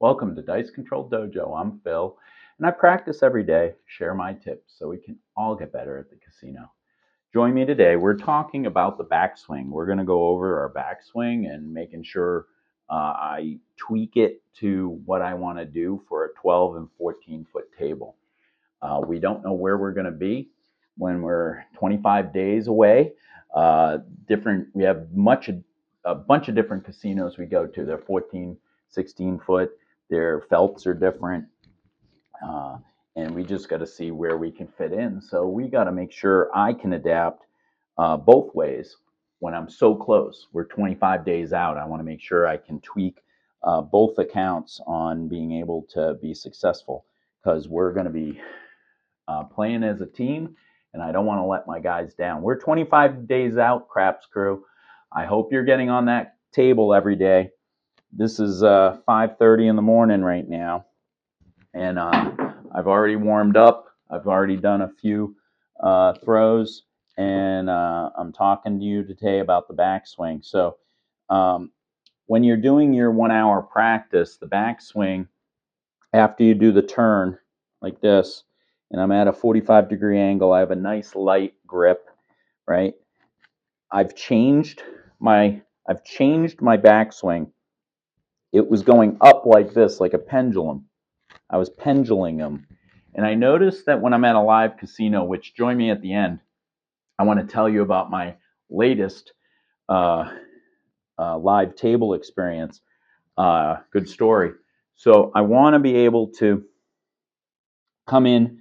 Welcome to Dice Control Dojo. I'm Phil, and I practice every day, share my tips so we can all get better at the casino. Join me today. We're talking about the backswing. We're going to go over our backswing and making sure I tweak it to what I want to do for a 12 and 14 foot table. We don't know where we're going to be when we're 25 days away. We have a bunch of different casinos we go to. They're 14, 16 foot. Their felts are different, and we just got to see where we can fit in. So we got to make sure I can adapt both ways when I'm so close. We're 25 days out. I want to make sure I can tweak both accounts on being able to be successful because we're going to be playing as a team, and I don't want to let my guys down. We're 25 days out, Craps crew. I hope you're getting on that table every day. This is 5:30 in the morning right now, and I've already warmed up. I've already done a few throws, and I'm talking to you today about the backswing. So when you're doing your 1 hour practice, the backswing, after you do the turn like this, and I'm at a 45-degree angle, I have a nice light grip, right? I've changed my backswing. It was going up like this, like a pendulum. I was pendulum them. And I noticed that when I'm at a live casino, which join me at the end, I want to tell you about my latest live table experience. Good story. So I want to be able to come in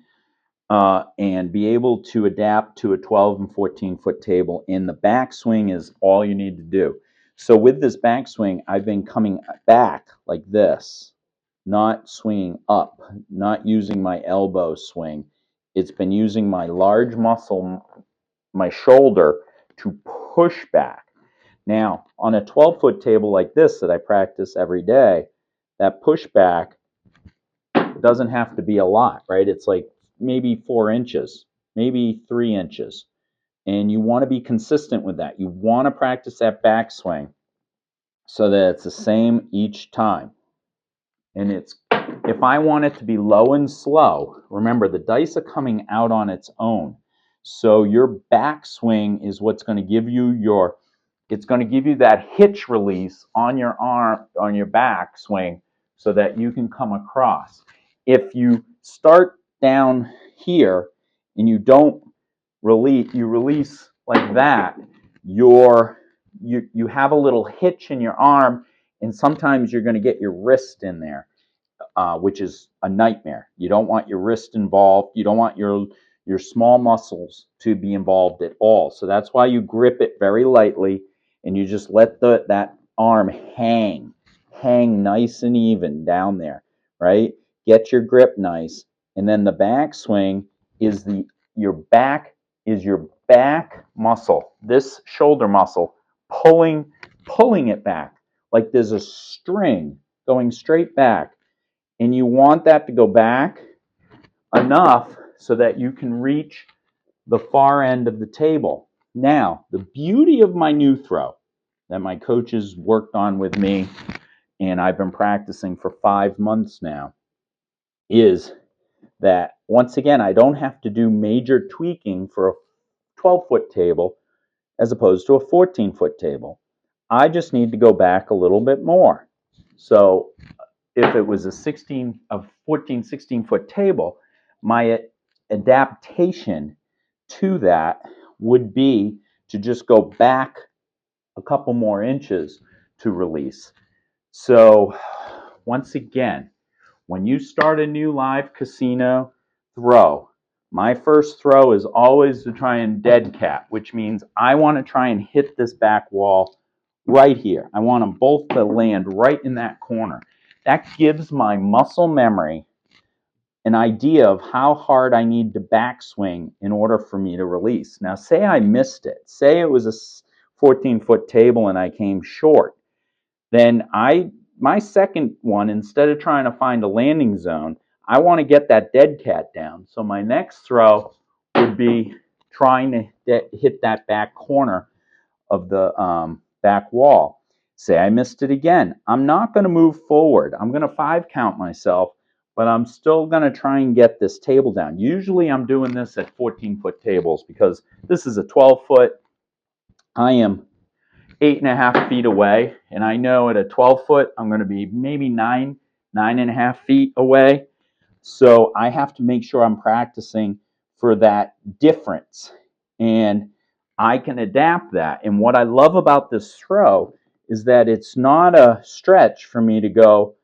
and be able to adapt to a 12 and 14 foot table. And the backswing is all you need to do. So with this backswing, I've been coming back like this, not swinging up, not using my elbow swing. It's been using my large muscle, my shoulder, to push back. Now, on a 12-foot table like this that I practice every day, that pushback doesn't have to be a lot, right? It's like maybe 4 inches, maybe 3 inches. And you want to be consistent with that. You want to practice that backswing so that it's the same each time. And if I want it to be low and slow, remember the dice are coming out on its own. So your backswing is what's going to give you that hitch release on your arm, on your backswing, so that you can come across. If you start down here and you don't release like that, you have a little hitch in your arm, and sometimes you're going to get your wrist in there, which is a nightmare. You don't want your wrist involved. You don't want your small muscles to be involved at all. So that's why you grip it very lightly, and you just let that arm hang nice and even down there, right? Get your grip nice, and then the backswing is your back muscle, this shoulder muscle, pulling it back like there's a string going straight back, and you want that to go back enough so that you can reach the far end of the table. Now, the beauty of my new throw that my coaches worked on with me, and I've been practicing for 5 months now, is that once again, I don't have to do major tweaking for a 12-foot table as opposed to a 14-foot table. I just need to go back a little bit more. So if it was a 14, 16-foot table, my adaptation to that would be to just go back a couple more inches to release. So once again, when you start a new live casino throw, my first throw is always to try and dead cat, which means I want to try and hit this back wall right here. I want them both to land right in that corner. That gives my muscle memory an idea of how hard I need to backswing in order for me to release. Now, say I missed it. Say it was a 14-foot table and I came short. Then my second one, instead of trying to find a landing zone, I want to get that dead cat down. So my next throw would be trying to hit that back corner of the back wall. Say I missed it again. I'm not going to move forward. I'm going to 5 count myself, but I'm still going to try and get this table down. Usually I'm doing this at 14-foot tables because this is a 12-foot. I am 8.5 feet away, and I know at a 12-foot I'm going to be maybe 9.5 feet away. So I have to make sure I'm practicing for that difference, and I can adapt that. And what I love about this throw is that it's not a stretch for me to go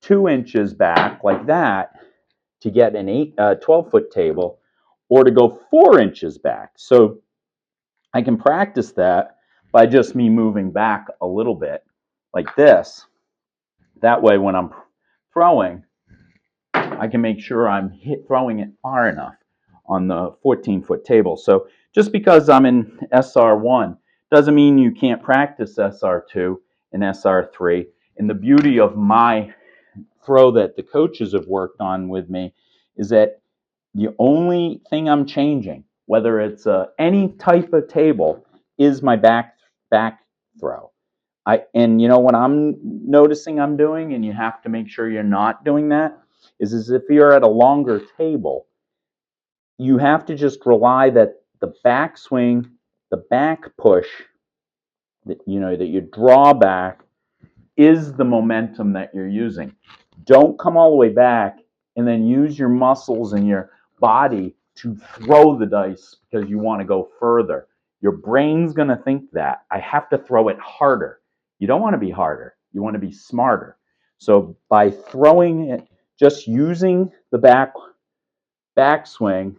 2 inches back like that to get an 12-foot table, or to go 4 inches back. So I can practice that by just me moving back a little bit like this. That way when I'm throwing, I can make sure I'm throwing it far enough on the 14-foot table. So just because I'm in SR1 doesn't mean you can't practice SR2 and SR3. And the beauty of my throw that the coaches have worked on with me is that the only thing I'm changing, whether it's any type of table, is my back throw. And you know what I'm noticing I'm doing, and you have to make sure you're not doing that, is if you're at a longer table, you have to just rely that the backswing, the back push, that you draw back, is the momentum that you're using. Don't come all the way back and then use your muscles and your body to throw the dice because you want to go further. Your brain's going to think that I have to throw it harder. You don't want to be harder. You want to be smarter. So by throwing it, just using the backswing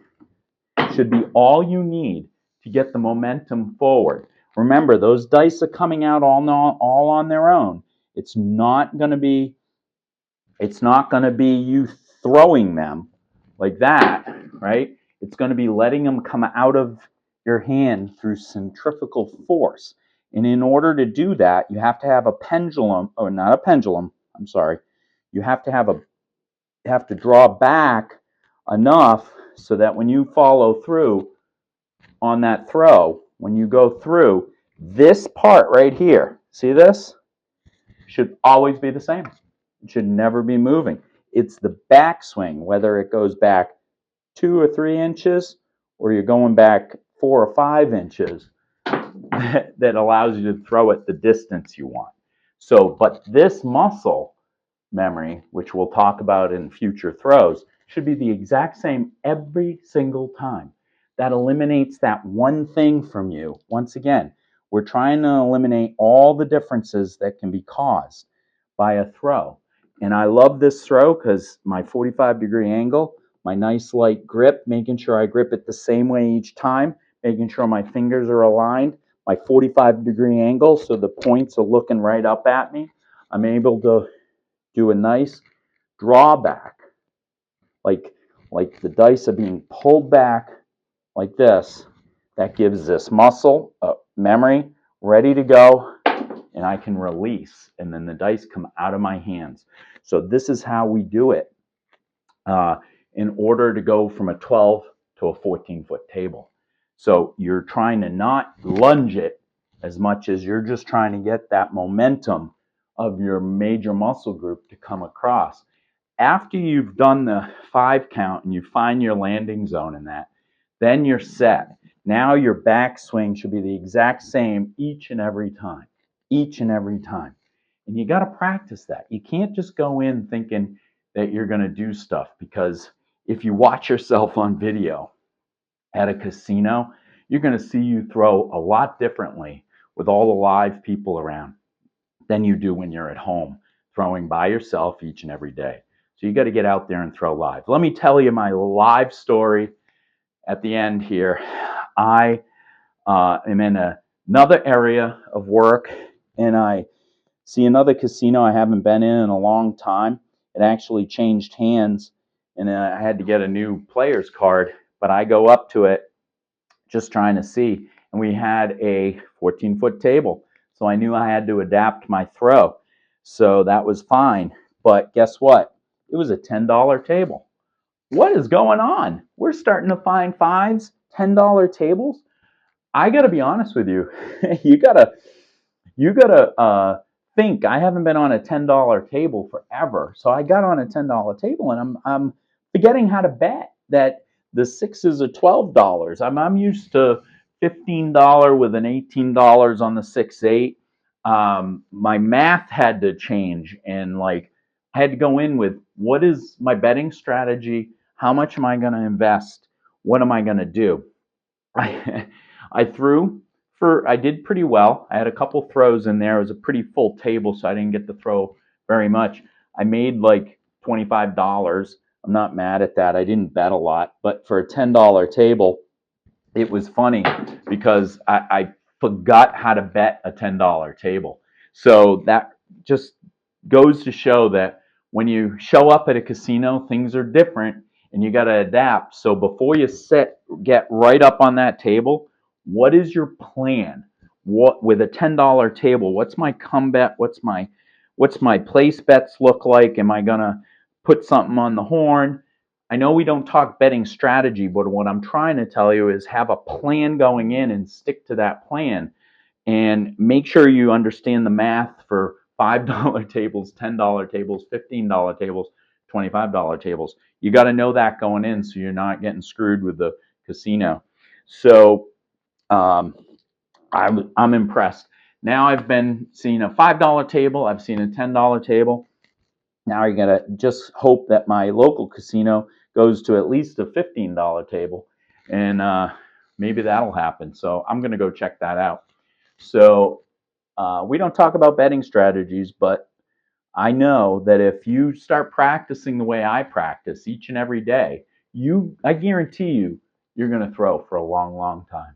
should be all you need to get the momentum forward. Remember, those dice are coming out all on their own. It's not going to be you throwing them like that, right? It's going to be letting them come out of your hand through centrifugal force. And in order to do that, you have to have a pendulum, or not a pendulum, I'm sorry. You have to draw back enough so that when you follow through on that throw, when you go through, this part right here, see this? Should always be the same. It should never be moving. It's the backswing, whether it goes back 2 or 3 inches or you're going back 4 or 5 inches, that allows you to throw it the distance you want. So, but this muscle memory, which we'll talk about in future throws, should be the exact same every single time. That eliminates that one thing from you. Once again, we're trying to eliminate all the differences that can be caused by a throw. And I love this throw because my 45-degree angle, my nice light grip, making sure I grip it the same way each time, making sure my fingers are aligned, my 45-degree angle so the points are looking right up at me. I'm able to do a nice drawback, like the dice are being pulled back like this. That gives this muscle memory ready to go, and I can release, and then the dice come out of my hands. So this is how we do it in order to go from a 12 to a 14-foot table. So you're trying to not lunge it as much as you're just trying to get that momentum of your major muscle group to come across. After you've done the 5 count and you find your landing zone in that, then you're set. Now your backswing should be the exact same each and every time. Each and every time. And you got to practice that. You can't just go in thinking that you're going to do stuff, because if you watch yourself on video at a casino, you're going to see you throw a lot differently with all the live people around than you do when you're at home throwing by yourself each and every day. So you got to get out there and throw live. Let me tell you my live story at the end here. I am in another area of work, and I see another casino I haven't been in a long time. It actually changed hands, and I had to get a new player's card, but I go up to it just trying to see, and we had a 14-foot table, so I knew I had to adapt my throw. So that was fine, but guess what? It was a $10 table. What is going on? We're starting to find fives, $10 tables. I got to be honest with you. You gotta think I haven't been on a $10 table forever. So I got on a $10 table, and I'm forgetting how to bet that the sixes are $12. I'm used to $15 with an $18 on the 6-8. My math had to change, and like I had to go in with what is my betting strategy? How much am I going to invest? What am I going to do? I, I threw I did pretty well. I had a couple throws in there. It was a pretty full table, so I didn't get to throw very much. I made like $25. I'm not mad at that. I didn't bet a lot, but for a $10 table, it was funny because I forgot how to bet a $10 table. So that just goes to show that when you show up at a casino, things are different and you got to adapt. So before you get right up on that table, what is your plan? What with a $10 table? What's my comeback? What's my place bets look like? Am I gonna put something on the horn? I know we don't talk betting strategy, but what I'm trying to tell you is have a plan going in and stick to that plan and make sure you understand the math for $5 tables, $10 tables, $15 tables, $25 tables. You got to know that going in so you're not getting screwed with the casino. So um, I'm impressed. Now I've been seeing a $5 table, I've seen a $10 table. Now you gotta just hope that my local casino goes to at least a $15 table, and maybe that'll happen. So I'm gonna go check that out. So we don't talk about betting strategies, but I know that if you start practicing the way I practice each and every day, I guarantee you're gonna throw for a long, long time.